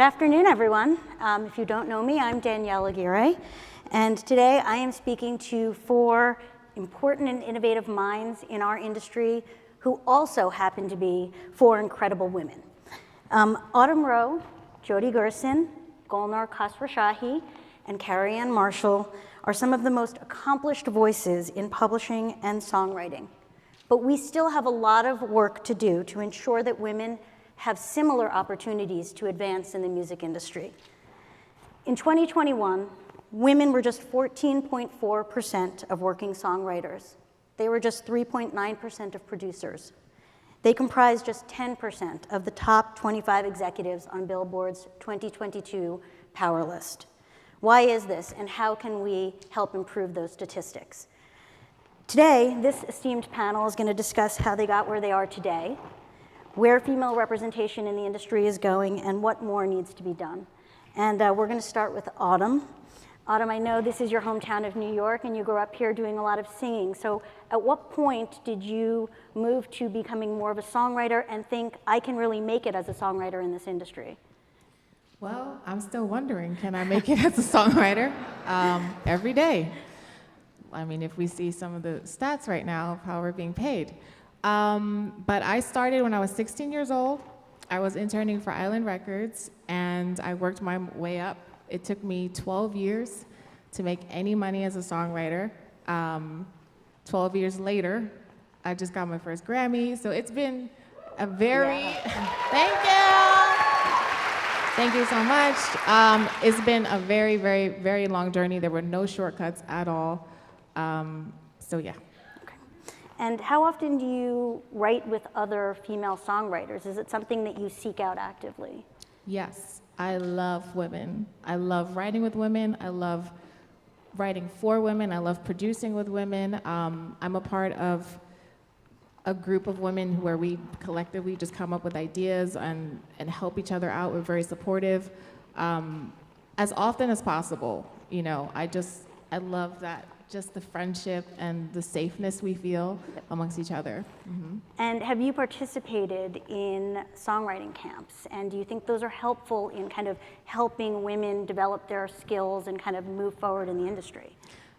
afternoon, everyone. If you don't know me, I'm Danielle Aguirre, and today I am speaking to 4 important and innovative minds in our industry who also happen to be 4 incredible women. Rowe, Jody Gerson, Golnar Khosrowshahi, and Carianne Marshall are some of the most accomplished voices in publishing and songwriting. But we still have a lot of work to do to ensure that women have similar opportunities to advance in the music industry. In 2021, women were just 14.4% of working songwriters. They were just 3.9% of producers. They comprised just 10% of the top 25 executives on Billboard's 2022 Power List. Why is this, and how can we help improve those statistics? Today, this esteemed panel is going to discuss how they got where they are today, where female representation in the industry is going, and what more needs to be done. And we're going to start with Autumn. Autumn, I know this is your hometown of New York, and you grew up here doing a lot of singing. So at what point did you move to becoming more of a songwriter and think, I can really make it as a songwriter in this industry? Well, I'm still wondering, can I make it as a songwriter? Every day. I mean, if we see some of the stats right now of how we're being paid. But I started when I was 16 years old. I was interning for Island Records, and I worked my way up. It took me 12 years to make any money as a songwriter. 12 years later, I just got my first Grammy. So it's been a very, Thank you so much. It's been a very, very, very long journey. There were no shortcuts at all. So yeah. And how often do you write with other female songwriters? Is it something that you seek out actively? Yes, I love women. I love writing with women. I love writing for women. I love producing with women. I'm a part of a group of women where we collectively just come up with ideas and help each other out. We're very supportive. As often as possible, you know, I love that. Just the friendship and the safeness we feel amongst each other. Mm-hmm. And have you participated in songwriting camps? And do you think those are helpful in kind of helping women develop their skills and kind of move forward in the industry?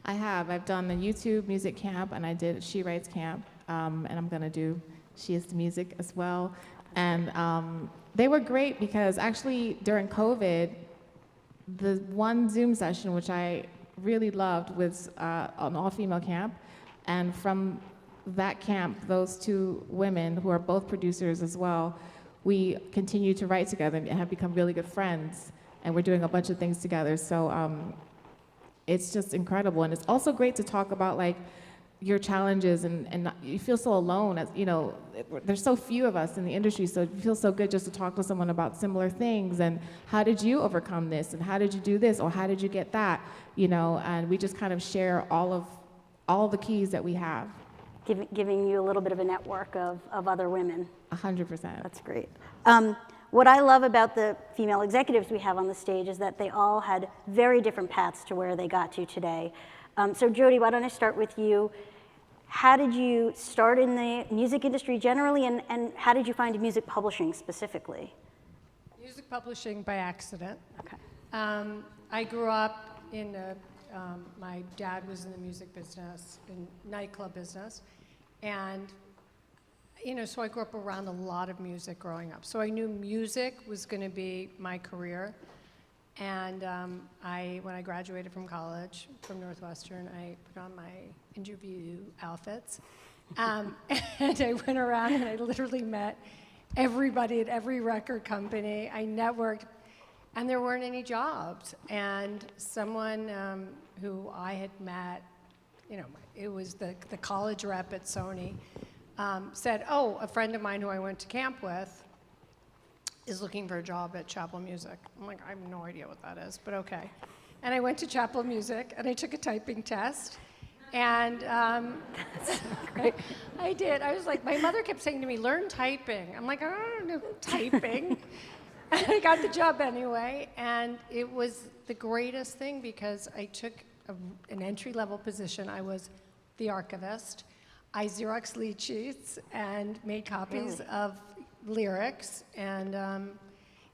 I have. I've done the YouTube music camp, and I did She Writes camp, and I'm gonna do She Is the Music as well. And they were great because actually during COVID, the one Zoom session, which I really loved, was an all-female camp, and from that camp, those 2 women who are both producers as well, we continue to write together and have become really good friends, and we're doing a bunch of things together. So it's just incredible, and it's also great to talk about like your challenges, and you feel so alone, as you know, there's so few of us in the industry, so it feels so good just to talk to someone about similar things, and how did you overcome this, and how did you do this, or how did you get that, you know, and we just kind of share all the keys that we have. Giving you a little bit of a network of other women. 100%. That's great. What I love about the female executives we have on the stage is that they all had very different paths to where they got to today. So Jody, why don't I start with you? How did you start in the music industry generally, and how did you find music publishing specifically? Music publishing by accident. Okay. I grew up in my dad was in the music business, in nightclub business, and you know, so I grew up around a lot of music growing up. So I knew music was going to be my career. And when I graduated from college, from Northwestern, I put on my interview outfits. And I went around and I literally met everybody at every record company. I networked, and there weren't any jobs. And someone who I had met, you know, it was the college rep at Sony, said, oh, a friend of mine who I went to camp with is looking for a job at Chappell Music. I'm like, I have no idea what that is, but okay. And I went to Chappell Music, and I took a typing test, and Great. I did. I was like, my mother kept saying to me, learn typing. I'm like, I don't know typing. And I got the job anyway, and it was the greatest thing because I took an entry-level position. I was the archivist. I Xeroxed lead sheets and made copies of lyrics, and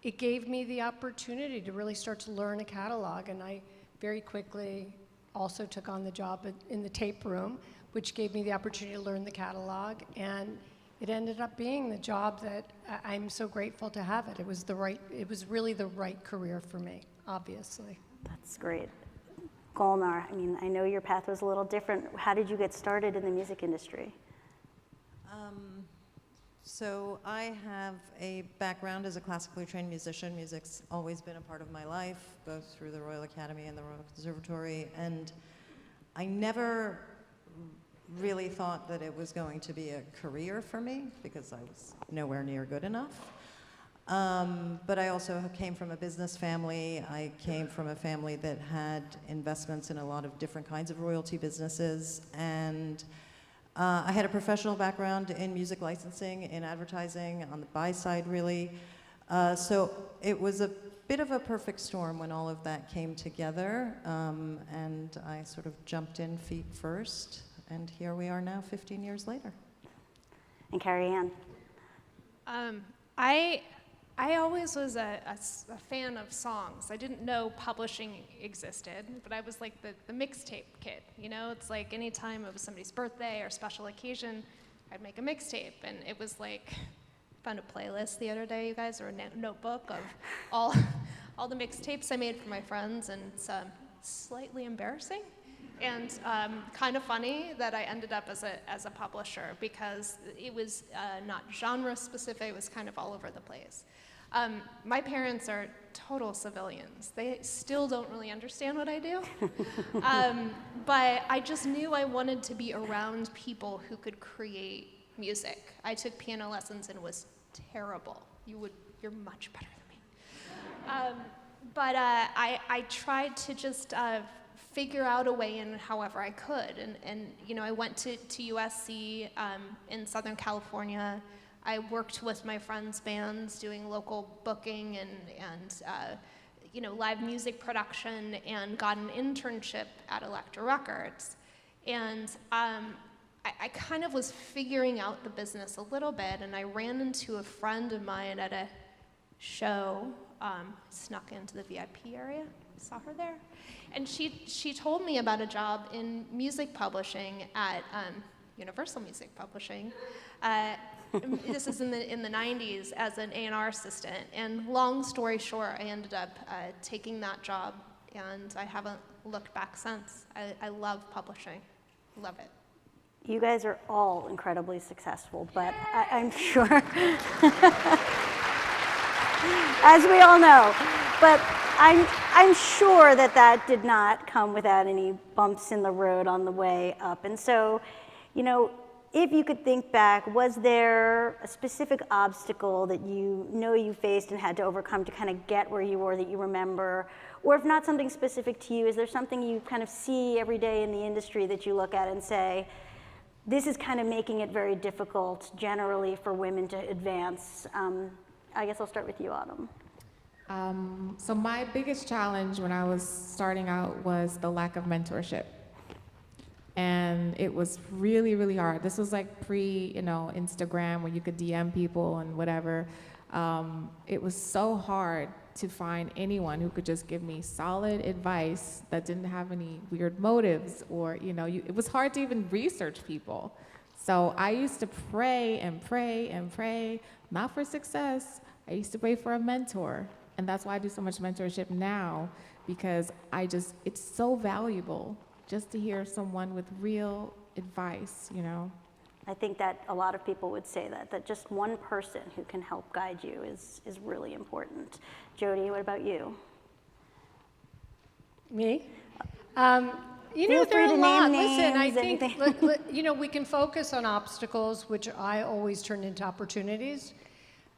it gave me the opportunity to really start to learn a catalog, and I very quickly also took on the job in the tape room, which gave me the opportunity to learn the catalog, and it ended up being the job that I'm so grateful to have it. It was really the right career for me, obviously. That's great. Golnar, I mean, I know your path was a little different. How did you get started in the music industry? So I have a background as a classically trained musician. Music's always been a part of my life, both through the Royal Academy and the Royal Conservatory, and I never really thought that it was going to be a career for me because I was nowhere near good enough. But I also came from a business family. I came from a family that had investments in a lot of different kinds of royalty businesses, and I had a professional background in music licensing, in advertising, on the buy side, really. So it was a bit of a perfect storm when all of that came together, and I sort of jumped in feet first, and here we are now 15 years later. And Carianne? I always was a fan of songs. I didn't know publishing existed, but I was like the mixtape kid. You know, it's like anytime it was somebody's birthday or special occasion, I'd make a mixtape, and it was like, found a playlist the other day, you guys, or a notebook of all the mixtapes I made for my friends, and it's slightly embarrassing. And kind of funny that I ended up as a publisher, because it was not genre specific, it was kind of all over the place. My parents are total civilians. They still don't really understand what I do. But I just knew I wanted to be around people who could create music. I took piano lessons and was terrible. You're much better than me. But I tried to just figure out a way in however I could. And you know, I went to USC in Southern California. I worked with my friends' bands doing local booking and you know, live music production, and got an internship at Elektra Records. And I kind of was figuring out the business a little bit, and I ran into a friend of mine at a show, snuck into the VIP area, saw her there. And she told me about a job in music publishing at Universal Music Publishing. This is in the 90s as an A&R assistant. And long story short, I ended up taking that job, and I haven't looked back since. I love publishing, love it. You guys are all incredibly successful, but I'm sure, as we all know, but I'm sure that did not come without any bumps in the road on the way up. And so, you know, if you could think back, was there a specific obstacle that you faced and had to overcome to kind of get where you were that you remember? Or if not something specific to you, is there something you kind of see every day in the industry that you look at and say, this is kind of making it very difficult generally for women to advance? I guess I'll start with you, Autumn. So my biggest challenge when I was starting out was the lack of mentorship. And it was really, really hard. This was like Instagram, where you could DM people and whatever. It was so hard to find anyone who could just give me solid advice that didn't have any weird motives, or it was hard to even research people. So I used to pray and pray and pray, not for success. I used to pray for a mentor. And that's why I do so much mentorship now, because it's so valuable just to hear someone with real advice, I think that a lot of people would say that just one person who can help guide you is really important. Jody, what about you? Me? Feel There free are to a lot. name Listen, I names, think we can focus on obstacles, which I always turn into opportunities.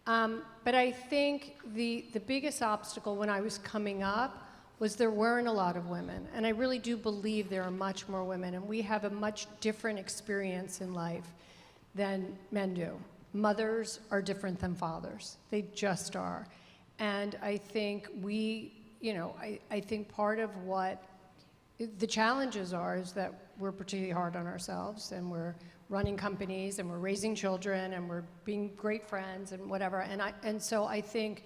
But I think the biggest obstacle when I was coming up was there weren't a lot of women. And I really do believe there are much more women, and we have a much different experience in life than men do. Mothers are different than fathers. They just are. And I think I think part of what the challenges are is that we're particularly hard on ourselves, and we're running companies, and we're raising children, and we're being great friends and whatever. And so I think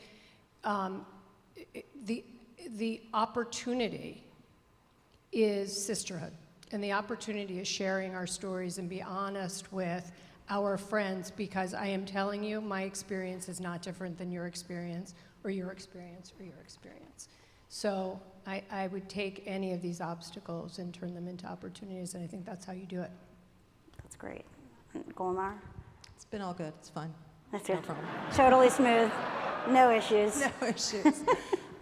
the opportunity is sisterhood. And the opportunity is sharing our stories and be honest with our friends, because I am telling you, my experience is not different than your experience, or your experience, or your experience. So I would take any of these obstacles and turn them into opportunities, and I think that's how you do it. That's great. Golnar? It's been all good. It's fine. That's No it. problem. Totally smooth. No issues. No issues.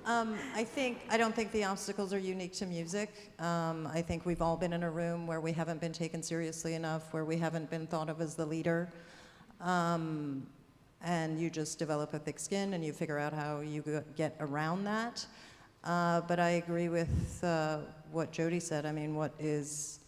I don't think the obstacles are unique to music. I think we've all been in a room where we haven't been taken seriously enough, where we haven't been thought of as the leader. And you just develop a thick skin and you figure out how you get around that. But I agree with what Jody said. I mean, what is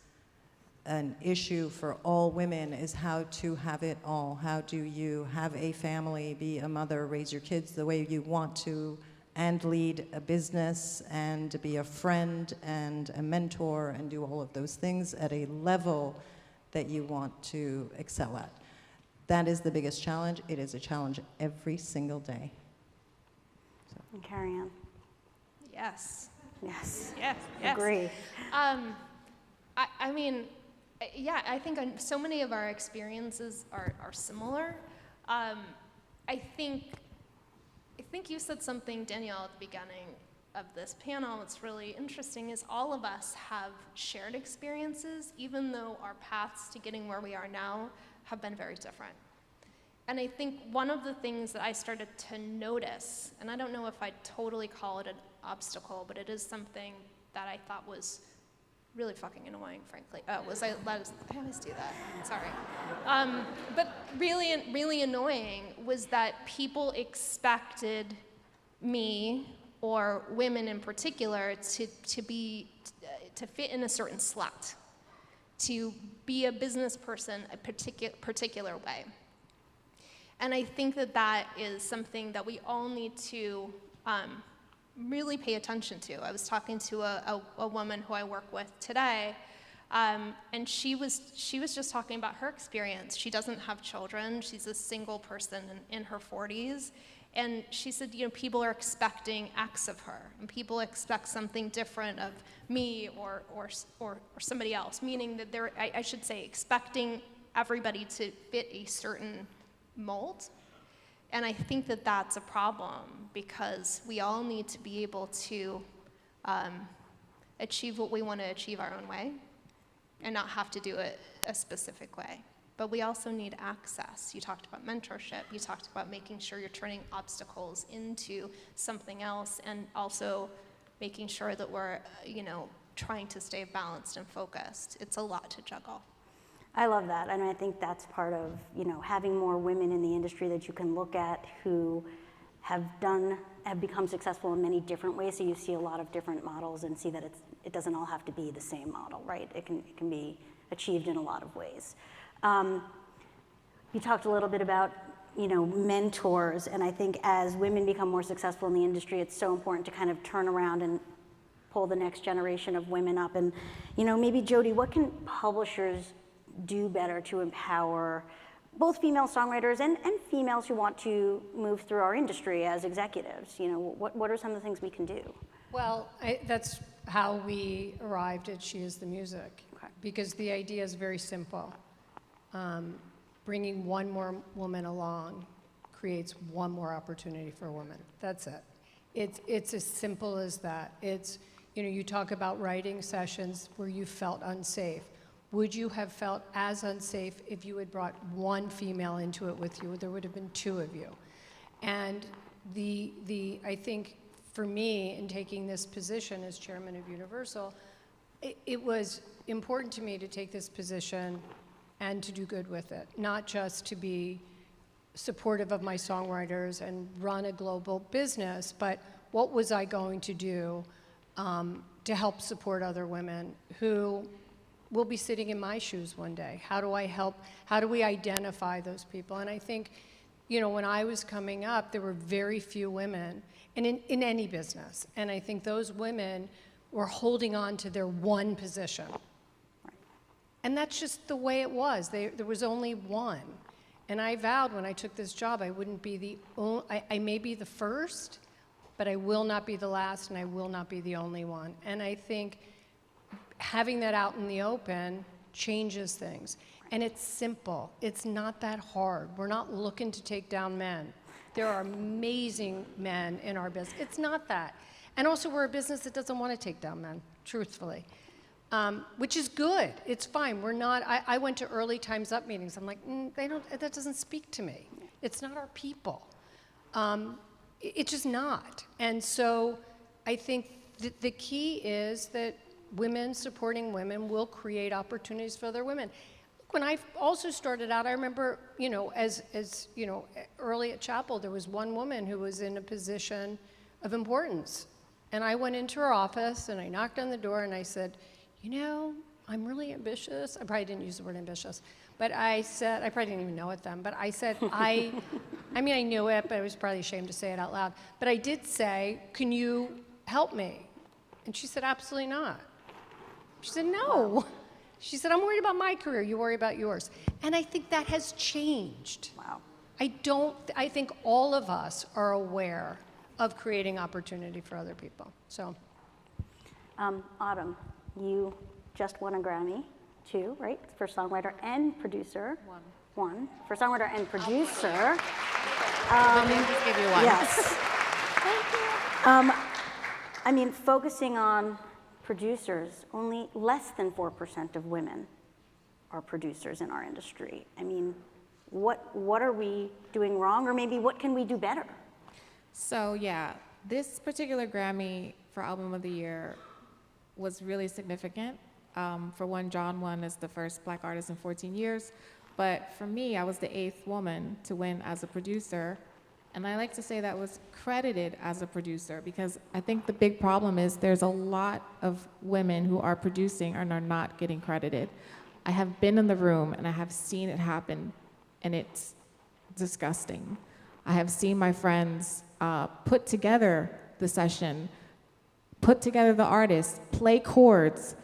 an issue for all women is how to have it all. How do you have a family, be a mother, raise your kids the way you want to, and lead a business, and be a friend and a mentor, and do all of those things at a level that you want to excel at. That is the biggest challenge. It is a challenge every single day. And Carianne? Yes. Yes. Yes. Yes. Agree. I mean, yeah, I think so many of our experiences are similar. I think you said something, Danielle, at the beginning of this panel that's really interesting, is all of us have shared experiences, even though our paths to getting where we are now have been very different. And I think one of the things that I started to notice, and I don't know if I'd totally call it an obstacle, but it is something that I thought was really fucking annoying, frankly. I always do that, sorry. But really annoying was that people expected me, or women in particular, to fit in a certain slot, to be a business person a particular way. And I think that is something that we all need to really pay attention to. I was talking to a woman who I work with today, and she was just talking about her experience. She doesn't have children. She's a single person in her 40s. And she said, people are expecting X of her, and people expect something different of me or somebody else, meaning that I should say, expecting everybody to fit a certain mold. And I think that that's a problem, because we all need to be able to achieve what we want to achieve our own way and not have to do it a specific way. But we also need access. You talked about mentorship. You talked about making sure you're turning obstacles into something else, and also making sure that we're, trying to stay balanced and focused. It's a lot to juggle. I love that, and I think that's part of, having more women in the industry that you can look at who have become successful in many different ways. So you see a lot of different models and see that it doesn't all have to be the same model, right? It can be achieved in a lot of ways. You talked a little bit about, mentors, and I think as women become more successful in the industry, it's so important to kind of turn around and pull the next generation of women up. And, maybe Jody, what can publishers do better to empower both female songwriters and females who want to move through our industry as executives? What are some of the things we can do? Well, that's how we arrived at She Is the Music, Okay. because the idea is very simple. Bringing one more woman along creates one more opportunity for a woman. That's it. It's as simple as that. It's, you talk about writing sessions where you felt unsafe. Would you have felt as unsafe if you had brought one female into it with you, or there would have been two of you? And I think for me, in taking this position as chairman of Universal, it was important to me to take this position and to do good with it, not just to be supportive of my songwriters and run a global business, but what was I going to do to help support other women who will be sitting in my shoes one day? How do I help? How do we identify those people? And I think, when I was coming up, there were very few women in any business. And I think those women were holding on to their one position. And that's just the way it was. There was only one. And I vowed when I took this job, I wouldn't be I may be the first, but I will not be the last, and I will not be the only one. And I think having that out in the open changes things. And it's simple. It's not that hard. We're not looking to take down men. There are amazing men in our business. It's not that. And also, we're a business that doesn't want to take down men, truthfully, which is good. It's fine. We're not. I went to early Time's Up meetings. I'm like, that doesn't speak to me. It's not our people. It's just not. And so I think the key is that women supporting women will create opportunities for other women. When I also started out, I remember, as early at Chappell, there was one woman who was in a position of importance. And I went into her office and I knocked on the door and I said, I'm really ambitious. I probably didn't use the word ambitious, but I said, I probably didn't even know it then, but I said, I knew it, but I was probably ashamed to say it out loud. But I did say, can you help me? And she said, absolutely not. She said, no. She said, I'm worried about my career. You worry about yours. And I think that has changed. Wow. I think all of us are aware of creating opportunity for other people. So, Autumn, you just won a Grammy, too, right? For songwriter and producer. One. For songwriter and producer. Let me just give you one. Yes. Focusing on producers, only less than 4% of women are producers in our industry. What are we doing wrong, or maybe what can we do better? So yeah, this particular Grammy for Album of the Year was really significant. For one, John won as the first Black artist in 14 years. But for me, I was the 8th woman to win as a producer. And I like to say that was credited as a producer, because I think the big problem is there's a lot of women who are producing and are not getting credited. I have been in the room and I have seen it happen, and it's disgusting. I have seen my friends put together the session, put together the artist, play chords,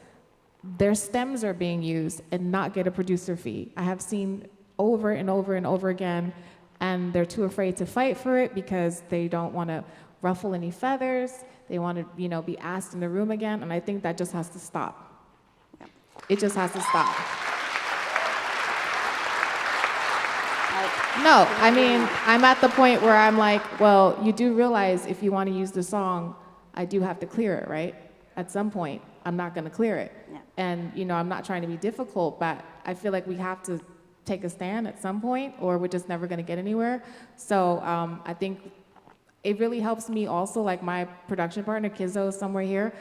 their stems are being used, and not get a producer fee. I have seen over and over and over again, and they're too afraid to fight for it because they don't want to ruffle any feathers. They want to, be asked in the room again, and I think that just has to stop. It just has to stop. No, I'm at the point where I'm like, well, you do realize if you want to use the song, I do have to clear it, right? At some point, I'm not going to clear it. Yeah. And, I'm not trying to be difficult, but I feel like we have to take a stand at some point, or we're just never going to get anywhere. So I think it really helps me also, like my production partner, Kizzo, is somewhere here.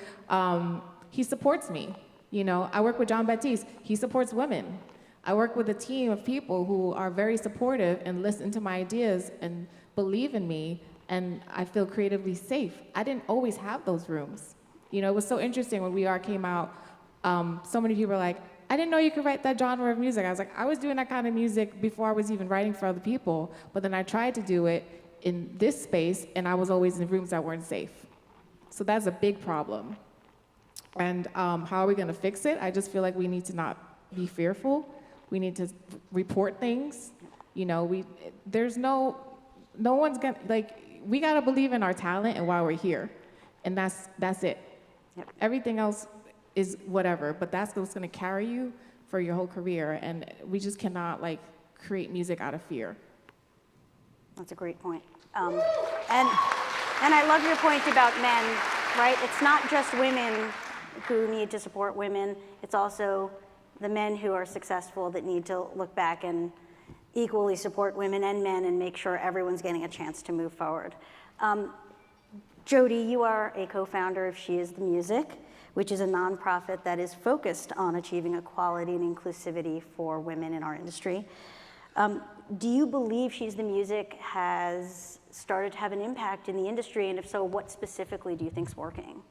He supports me. I work with John Baptiste. He supports women. I work with a team of people who are very supportive and listen to my ideas and believe in me, and I feel creatively safe. I didn't always have those rooms. It was so interesting when We Are came out. So many people were like, I didn't know you could write that genre of music. I was like, I was doing that kind of music before I was even writing for other people, but then I tried to do it in this space, and I was always in rooms that weren't safe. So that's a big problem. And how are we gonna fix it? I just feel like we need to not be fearful. We need to report things. There's no one's gonna, we gotta believe in our talent and why we're here. And that's it. Yep. Everything else is whatever, but that's what's gonna carry you for your whole career. And we just cannot create music out of fear. That's a great point. And I love your point about men, right? It's not just women who need to support women. It's also the men who are successful that need to look back and equally support women and men and make sure everyone's getting a chance to move forward. Jody, you are a co-founder of She Is the Music, which is a nonprofit that is focused on achieving equality and inclusivity for women in our industry. Do you believe She's the Music has started to have an impact in the industry, and if so, what specifically do you think's working?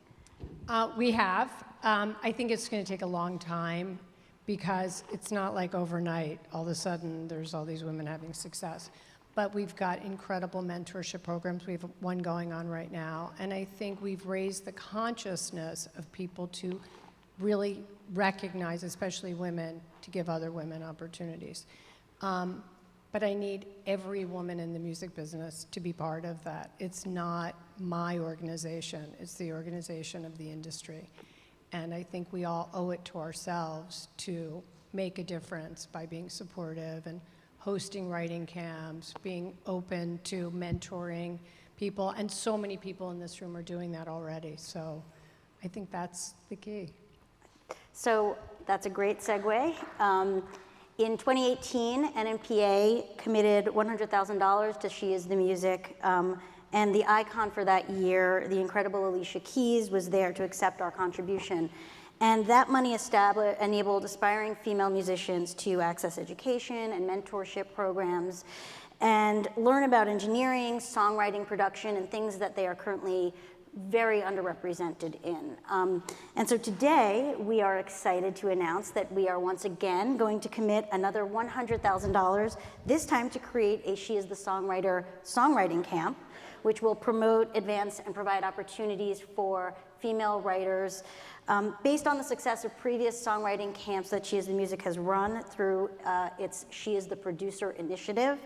We have. I think it's going to take a long time, because it's not like overnight, all of a sudden, there's all these women having success. But we've got incredible mentorship programs. We have one going on right now. And I think we've raised the consciousness of people to really recognize, especially women, to give other women opportunities. but I need every woman in the music business to be part of that. It's not my organization, it's the organization of the industry. And I think we all owe it to ourselves to make a difference by being supportive and hosting writing camps, being open to mentoring people, and so many people in this room are doing that already. So I think that's the key. So that's a great segue. In 2018, NMPA committed $100,000 to She Is the Music, and the icon for that year, the incredible Alicia Keys, was there to accept our contribution. And that money enabled aspiring female musicians to access education and mentorship programs and learn about engineering, songwriting, production, and things that they are currently very underrepresented in. And so today, we are excited to announce that we are once again going to commit another $100,000, this time to create a She Is the Songwriter songwriting camp, which will promote, advance, and provide opportunities for female writers based on the success of previous songwriting camps that She Is the Music has run through its She Is the Producer initiative.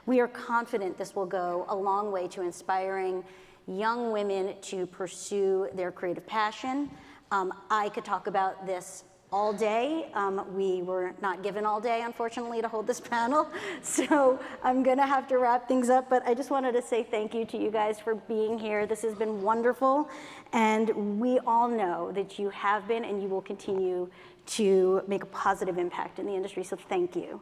We are confident this will go a long way to inspiring young women to pursue their creative passion. I could talk about this all day. We were not given all day, unfortunately, to hold this panel, so I'm gonna have to wrap things up, but I just wanted to say thank you to you guys for being here. This has been wonderful, and we all know that you have been and you will continue to make a positive impact in the industry, so thank you.